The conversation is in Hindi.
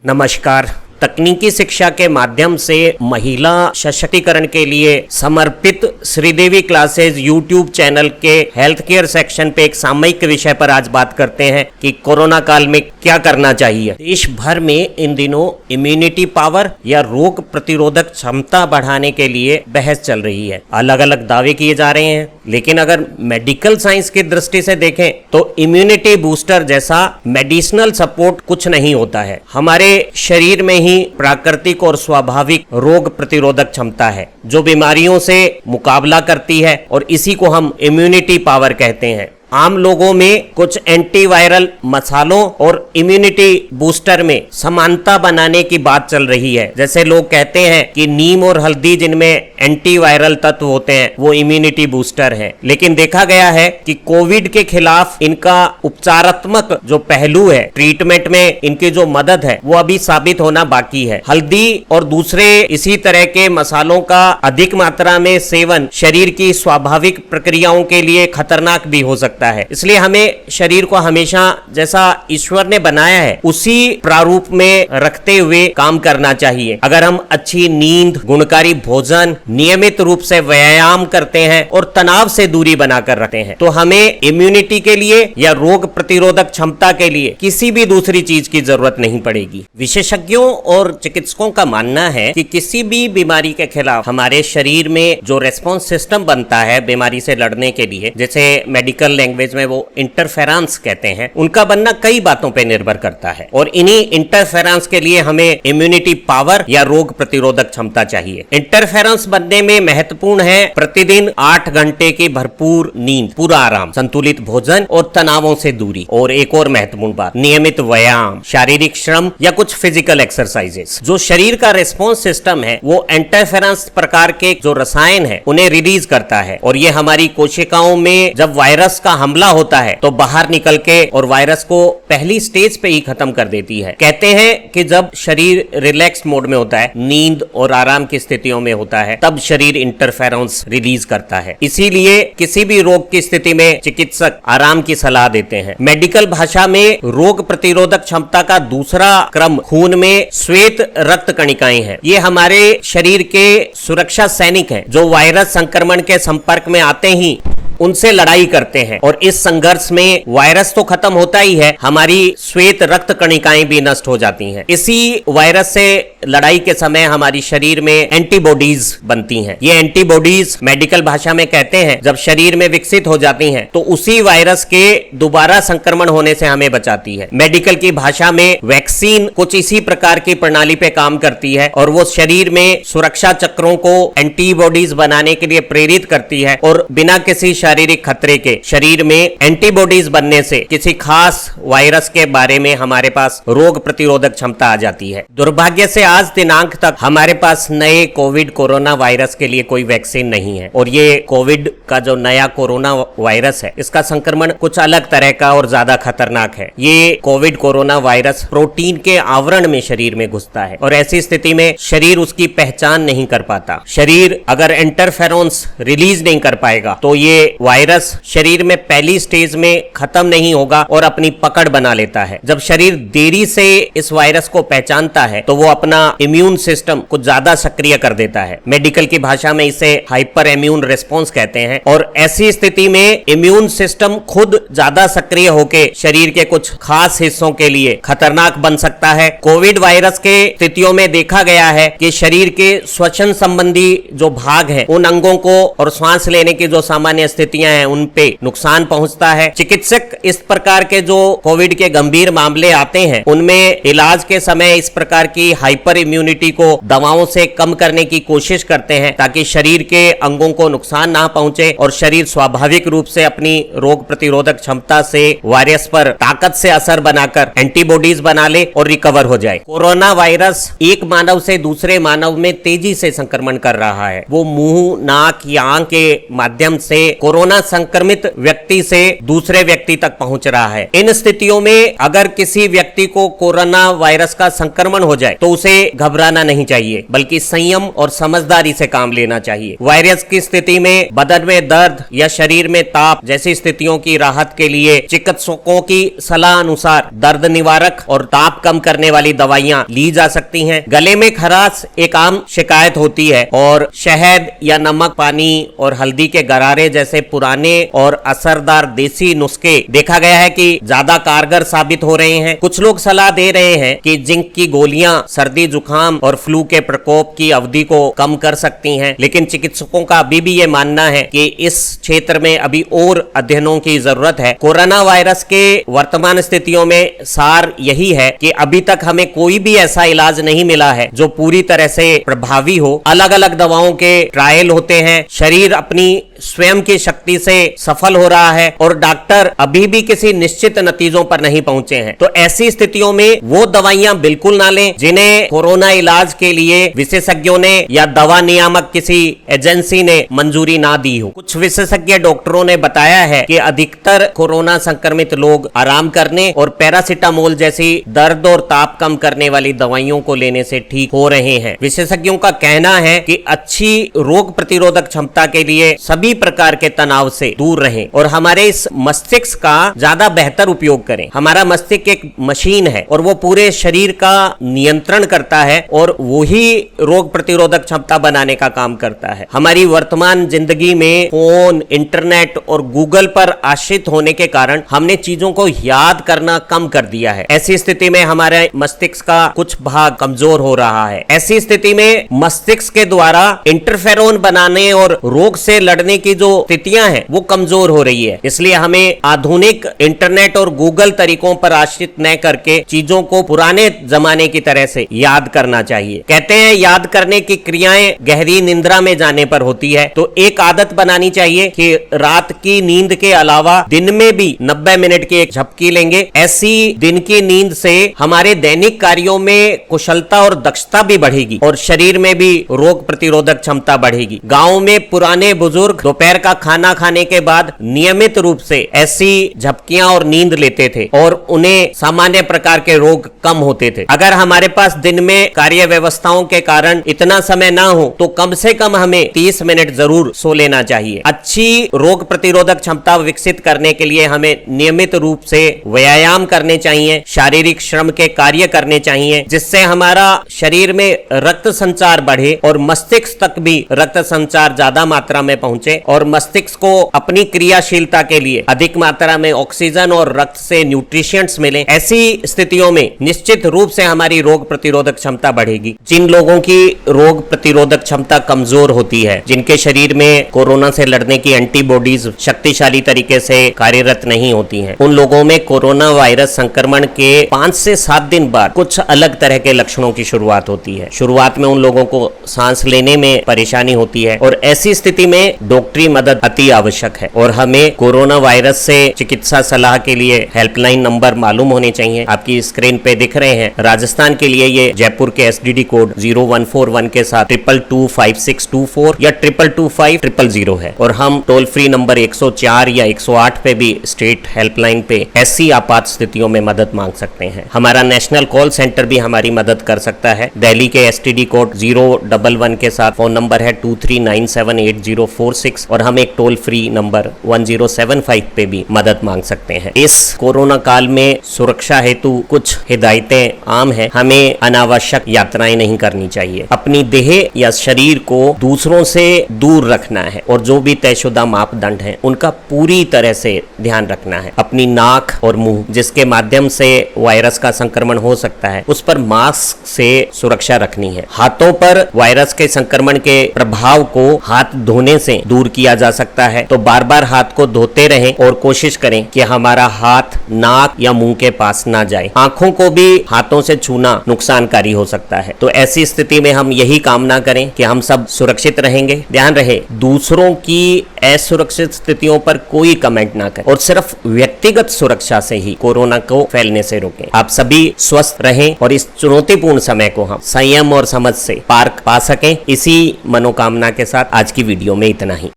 नमस्कार। तकनीकी शिक्षा के माध्यम से महिला सशक्तिकरण के लिए समर्पित श्रीदेवी क्लासेज यूट्यूब चैनल के हेल्थ केयर सेक्शन पे एक सामयिक विषय पर आज बात करते हैं कि कोरोना काल में क्या करना चाहिए। देश भर में इन दिनों इम्यूनिटी पावर या रोग प्रतिरोधक क्षमता बढ़ाने के लिए बहस चल रही है। अलग अलग दावे किए जा रहे हैं, लेकिन अगर मेडिकल साइंस की दृष्टि से देखें तो इम्यूनिटी बूस्टर जैसा मेडिसिनल सपोर्ट कुछ नहीं होता है। हमारे शरीर में ही प्राकृतिक और स्वाभाविक रोग प्रतिरोधक क्षमता है जो बीमारियों से मुकाबला करती है और इसी को हम इम्यूनिटी पावर कहते हैं। आम लोगों में कुछ एंटीवायरल मसालों और इम्यूनिटी बूस्टर में समानता बनाने की बात चल रही है। जैसे लोग कहते हैं कि नीम और हल्दी जिनमें एंटीवायरल तत्व होते हैं वो इम्यूनिटी बूस्टर है, लेकिन देखा गया है कि कोविड के खिलाफ इनका उपचारात्मक जो पहलू है, ट्रीटमेंट में इनकी जो मदद है वो अभी साबित होना बाकी है। हल्दी और दूसरे इसी तरह के मसालों का अधिक मात्रा में सेवन शरीर की स्वाभाविक प्रक्रियाओं के लिए खतरनाक भी हो सकता है। इसलिए हमें शरीर को हमेशा जैसा ईश्वर ने बनाया है उसी प्रारूप में रखते हुए काम करना चाहिए। अगर हम अच्छी नींद, गुणकारी भोजन, नियमित रूप से व्यायाम करते हैं और तनाव से दूरी बनाकर रखते हैं तो हमें इम्यूनिटी के लिए या रोग प्रतिरोधक क्षमता के लिए किसी भी दूसरी चीज की जरूरत नहीं पड़ेगी। विशेषज्ञों और चिकित्सकों का मानना है कि किसी भी बीमारी के खिलाफ हमारे शरीर में जो रेस्पॉन्स सिस्टम बनता है बीमारी से लड़ने के लिए, जैसे मेडिकल लैंग्वेज में वो इंटरफेरेंस कहते हैं, उनका बनना कई बातों पर निर्भर करता है और इन्हीं इंटरफेरेंस के लिए हमें इम्यूनिटी पावर या रोग प्रतिरोधक क्षमता चाहिए। इंटरफेरेंस बनने में महत्वपूर्ण है प्रतिदिन 8 घंटे की भरपूर नींद, पूरा आराम, संतुलित भोजन और तनावों से दूरी। और एक और महत्वपूर्ण बात, नियमित व्यायाम, शारीरिक श्रम या कुछ फिजिकल एक्सरसाइजेस। जो शरीर का रेस्पॉन्स सिस्टम है वो इंटरफेरेंस प्रकार के जो रसायन है उन्हें रिलीज करता है और ये हमारी कोशिकाओं में जब वायरस का हमला होता है तो बाहर निकल के और वायरस को पहली स्टेज पे ही खत्म कर देती है। कहते हैं कि जब शरीर रिलैक्स मोड में होता है, नींद और आराम की स्थितियों में होता है, तब शरीर इंटरफेरेंस रिलीज करता है। इसीलिए किसी भी रोग की स्थिति में चिकित्सक आराम की सलाह देते हैं। मेडिकल भाषा में रोग प्रतिरोधक क्षमता का दूसरा क्रम खून में श्वेत रक्त कणिकाएं हैं। ये हमारे शरीर के सुरक्षा सैनिक हैं जो वायरस संक्रमण के संपर्क में आते ही उनसे लड़ाई करते हैं और इस संघर्ष में वायरस तो खत्म होता ही है, हमारी श्वेत रक्त कणिकाएं भी नष्ट हो जाती हैं। इसी वायरस से लड़ाई के समय हमारी शरीर में एंटीबॉडीज बनती हैं। ये एंटीबॉडीज मेडिकल भाषा में कहते हैं जब शरीर में विकसित हो जाती हैं तो उसी वायरस के दोबारा संक्रमण होने से हमें बचाती है। मेडिकल की भाषा में वैक्सीन कुछ इसी प्रकार की प्रणाली पे काम करती है और वो शरीर में सुरक्षा चक्रों को एंटीबॉडीज बनाने के लिए प्रेरित करती है और बिना किसी शारीरिक खतरे के शरीर में एंटीबॉडीज बनने से किसी खास वायरस के बारे में हमारे पास रोग प्रतिरोधक क्षमता आ जाती है। दुर्भाग्य से आज दिनांक तक हमारे पास नए कोरोना वायरस के लिए कोई वैक्सीन नहीं है और ये कोविड का जो नया कोरोना वायरस है इसका संक्रमण कुछ अलग तरह का और ज्यादा खतरनाक है। ये कोरोना वायरस प्रोटीन के आवरण में शरीर में घुसता है और ऐसी स्थिति में शरीर उसकी पहचान नहीं कर पाता। शरीर अगर इंटरफेरेंस रिलीज नहीं कर पाएगा तो ये वायरस शरीर में पहली स्टेज में खत्म नहीं होगा और अपनी पकड़ बना लेता है। जब शरीर देरी से इस वायरस को पहचानता है तो वो अपना इम्यून सिस्टम कुछ ज्यादा सक्रिय कर देता है। मेडिकल की भाषा में इसे हाइपर इम्यून रिस्पॉन्स कहते हैं और ऐसी स्थिति में इम्यून सिस्टम खुद ज्यादा सक्रिय होकर शरीर के कुछ खास हिस्सों के लिए खतरनाक बन सकता है। कोविड वायरस के स्थितियों में देखा गया है कि शरीर के श्वसन संबंधी जो भाग है उन अंगों को और सांस लेने की जो सामान्य स्थितियां हैं उन पे नुकसान पहुंचता है। चिकित्सक इस प्रकार के जो कोविड के गंभीर मामले आते हैं उनमें इलाज के समय इस प्रकार की हाइपर इम्यूनिटी को दवाओं से कम करने की कोशिश करते हैं ताकि शरीर के अंगों को नुकसान ना पहुंचे और शरीर स्वाभाविक रूप से अपनी रोग प्रतिरोधक क्षमता से वायरस पर ताकत से असर बनाकर एंटीबॉडीज बना ले और रिकवर हो जाए। कोरोना वायरस एक मानव से दूसरे मानव में तेजी से संक्रमण कर रहा है। वो मुंह, नाक या आंख के माध्यम से कोरोना संक्रमित व्यक्ति से दूसरे व्यक्ति तक पहुंच रहा है। इन स्थितियों में अगर किसी व्यक्ति को कोरोना वायरस का संक्रमण हो जाए तो उसे घबराना नहीं चाहिए, बल्कि संयम और समझदारी से काम लेना चाहिए। वायरस की स्थिति में बदन में दर्द या शरीर में ताप जैसी स्थितियों की राहत के लिए चिकित्सकों की सलाह अनुसार दर्द निवारक और ताप कम करने वाली दवाइयां ली जा सकती हैं। गले में खराश एक आम शिकायत होती है और शहद या नमक पानी और हल्दी के गरारे जैसे पुराने और असरदार देसी नुस्खे देखा गया है कि ज्यादा कारगर साबित हो रहे हैं। कुछ लोग सलाह दे रहे हैं कि जिंक की गोलियां सर्दी जुकाम और फ्लू के प्रकोप की अवधि को कम कर सकती हैं, लेकिन चिकित्सकों का अभी भी ये मानना है कि इस क्षेत्र में अभी और अध्ययनों की जरूरत है। कोरोना वायरस के वर्तमान स्थितियों में सार यही है कि अभी तक हमें कोई भी ऐसा इलाज नहीं मिला है जो पूरी तरह से प्रभावी हो। अलग अलग दवाओं के ट्रायल होते हैं, शरीर अपनी स्वयं की शक्ति से सफल हो रहा है और डॉक्टर अभी भी किसी निश्चित नतीजों पर नहीं पहुंचे हैं। तो ऐसी स्थितियों में वो दवाइयां बिल्कुल ना लें जिन्हें कोरोना इलाज के लिए विशेषज्ञों ने या दवा नियामक किसी एजेंसी ने मंजूरी ना दी हो। कुछ विशेषज्ञ डॉक्टरों ने बताया है कि अधिकतर कोरोना संक्रमित लोग आराम करने और पैरासिटामोल जैसी दर्द और ताप कम करने वाली दवाइयों को लेने से ठीक हो रहे हैं। विशेषज्ञों का कहना है कि अच्छी रोग प्रतिरोधक क्षमता के लिए सभी प्रकार के तनाव से दूर रहें और हमारे इस मस्तिष्क का ज्यादा बेहतर उपयोग करें। हमारा मस्तिष्क एक मशीन है और वो पूरे शरीर का नियंत्रण करता है और वही रोग प्रतिरोधक क्षमता बनाने का काम करता है। हमारी वर्तमान जिंदगी में फोन, इंटरनेट और गूगल पर आश्रित होने के कारण हमने चीजों को याद करना कम कर दिया है। ऐसी स्थिति में हमारे मस्तिष्क का कुछ भाग कमजोर हो रहा है। ऐसी स्थिति में मस्तिष्क के द्वारा इंटरफेरोन बनाने और रोग से लड़ने की जो स्थितियां हैं वो कमजोर हो रही है। इसलिए हमें आधुनिक इंटरनेट और गूगल तरीकों पर आश्रित न करके चीजों को पुराने जमाने की तरह से याद करना चाहिए। कहते हैं याद करने की क्रियाएं गहरी निंद्रा में जाने पर होती है, तो एक आदत बनानी चाहिए कि रात की नींद के अलावा दिन में भी 90 मिनट की एक झपकी लेंगे। ऐसी दिन की नींद से हमारे दैनिक कार्यों में कुशलता और दक्षता भी बढ़ेगी और शरीर में भी रोग प्रतिरोधक क्षमता बढ़ेगी। गांव में पुराने बुजुर्ग दोपहर का खाना खाने के बाद नियमित रूप से ऐसी झपकियां और नींद लेते थे और उन्हें सामान्य प्रकार के रोग कम होते थे। अगर हमारे पास दिन में कार्य व्यवस्थाओं के कारण इतना समय ना हो तो कम से कम हमें 30 मिनट जरूर सो लेना चाहिए। अच्छी रोग प्रतिरोधक क्षमता विकसित करने के लिए हमें नियमित रूप से व्यायाम करने चाहिए, शारीरिक श्रम के कार्य करने चाहिए, जिससे हमारा शरीर में रक्त संचार बढ़े और मस्तिष्क तक भी रक्त संचार ज्यादा मात्रा में पहुंचे और मस्तिष्क को अपनी क्रियाशीलता के लिए अधिक मात्रा में ऑक्सीजन और रक्त से न्यूट्रिशंट्स मिले। ऐसी स्थितियों में निश्चित रूप से हमारी रोग प्रतिरोधक क्षमता बढ़ेगी। जिन लोगों की रोग प्रतिरोधक क्षमता कमजोर होती है, जिनके शरीर में कोरोना से लड़ने की एंटीबॉडीज शक्तिशाली तरीके से कार्यरत नहीं होती हैं, उन लोगों में कोरोना वायरस संक्रमण के 5 से 7 दिन बाद कुछ अलग तरह के लक्षणों की शुरुआत होती है। शुरुआत में उन लोगों को सांस लेने में परेशानी होती है और ऐसी स्थिति में डॉक्टरी मदद अति आवश्यक है और हमें कोरोना वायरस से चिकित्सा सलाह के लिए हेल्पलाइन नंबर मालूम होने चाहिए। आपकी स्क्रीन पे दिख रहे हैं। राजस्थान के लिए ये जयपुर के STD कोड 0141 के साथ 222624 या 222500 है और हम टोल फ्री नंबर 104 या 108 पे भी स्टेट हेल्पलाइन पे ऐसी आपात स्थितियों में मदद मांग सकते हैं। हमारा नेशनल कॉल सेंटर भी हमारी मदद कर सकता है। दिल्ली के STD कोड 011 के साथ फोन नंबर है 23978046 और हम एक टोल फ्री नंबर 1075 पे भी मदद मांग सकते हैं। इस कोरोना काल में सुरक्षा हेतु कुछ हिदायतें आम हैं। हमें अनावश्यक यात्राएं नहीं करनी चाहिए। अपनी देह या शरीर को दूसरों से दूर रखना है और जो भी तयशुदा मापदंड हैं उनका पूरी तरह से ध्यान रखना है। अपनी नाक और मुंह जिसके माध्यम से वायरस का संक्रमण हो सकता है उस पर मास्क से सुरक्षा रखनी है। हाथों पर वायरस के संक्रमण के प्रभाव को हाथ धोने से दूर किया जा सकता है, तो बार बार हाथ को धोते रहें और कोशिश करें कि हमारा हाथ नाक या मुंह के पास ना जाए। आंखों को भी हाथों से छूना नुकसानकारी हो सकता है। तो ऐसी स्थिति में हम यही कामना करें कि हम सब सुरक्षित रहेंगे। ध्यान रहे दूसरों की असुरक्षित स्थितियों पर कोई कमेंट ना करें और सिर्फ व्यक्तिगत सुरक्षा से ही कोरोना को फैलने से रोकें। आप सभी स्वस्थ रहें और इस चुनौतीपूर्ण समय को हम संयम और समझ से पार पा सकें। इसी मनोकामना के साथ आज की वीडियो में इतना ही।